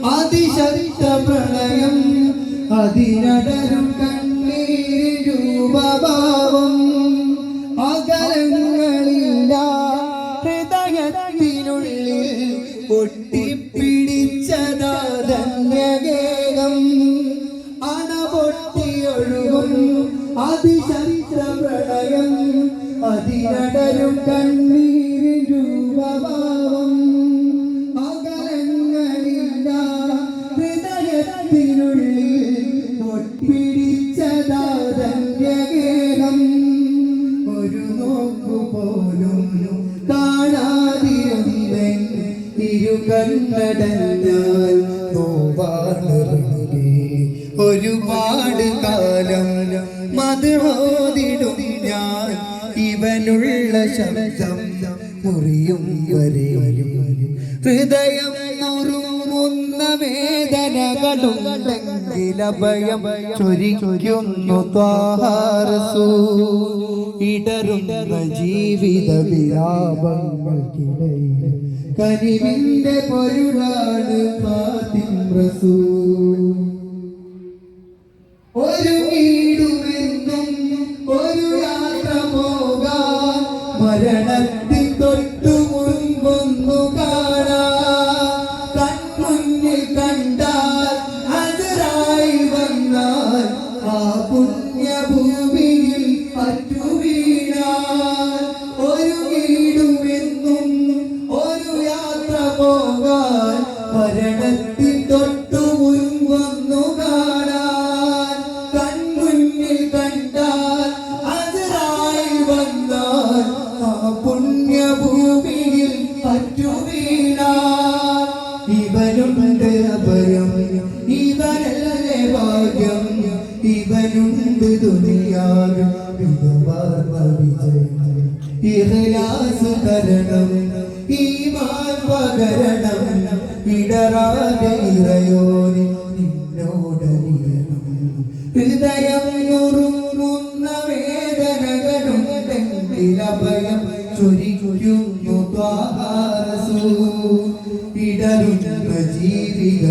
അതിശക്ത പ്രളയം അതിരടരും കണ്ണീരിൻ രൂപഭാവം അകലങ്ങളില്ല ഹൃദയത്തിനുള്ളിൽ പൊട്ടിപ്പിടിച്ചതാധന്യഗേഹം അണപൊട്ടിയൊഴുകും അതിശക്ത പ്രളയം അതിരടരും കണ്ണീരിൻ രൂപഭാവം അകലങ്ങളില്ല ഹൃദയത്തിനുള്ളിൽ പൊട്ടിപ്പിടിച്ചതാധന്യഗേഹം ഒരു നോക്കുപോലും കാണാതിരുന്നൻ ഇരുകണ്ണടഞ്ഞാൽ നോവാർന്നേ ഒരുപാട് കാലം മധുഹോദിടും ഞാൻ ഇവനുള്ള ശബ്ദം മുറിയും വരെയും ഹൃദയം നുറുങ്ങുന്ന വേദനകളുണ്ടെങ്കിൽ അഭയം ചൊരിക്കുന്നു ഇടറുന്ന ജീവിത വിലാപങ്ങൾക്കിടയിൽ കനിവിന്റെ പൊരുളാണ് ഫാത്തിം റസൂൽ ഒരു വീടുമെന്നും ഒരു യാത്ര പോകാൻ മരണത്തിൽ തൊട്ടു മുൻപൊന്നു കാണാൻ കൺമുന്നിൽ കണ്ടാൽ അതിരായി വന്നാൽ ആ പുണ്യഭൂമിയിൽ അറ്റുവീണാൽ ഒരു വീടുമെന്നും ഒരു യാത്ര പോകാൻ മരണത്തിൽ തൊട്ടു മുൻപൊന്നു കാണാൻ കൺമുന്നിൽ കണ്ടാൽ അതിരായി വന്നാൽ ആ പുണ്യഭൂമിയിൽ അറ്റുവീണാൽ ഇവനുണ്ട് അഭയം ഇവനല്ലേ ഭാഗ്യം ഇവനുണ്ട് ദുനിയാവിൽ വിജയം ഇഖ്ലാസ് തരണം ഈമാൻ പകരണം ഇടറാതെ ഇറയോനി നിന്നോടറിയണം ഹൃദയം നുറുങ്ങുന്ന വേദനകളുണ്ടെങ്കിൽ അഭയം ചൊരിക്കുന്നു ത്വാഹാ റസൂൽ ഇടറുന്ന ജീവികൾ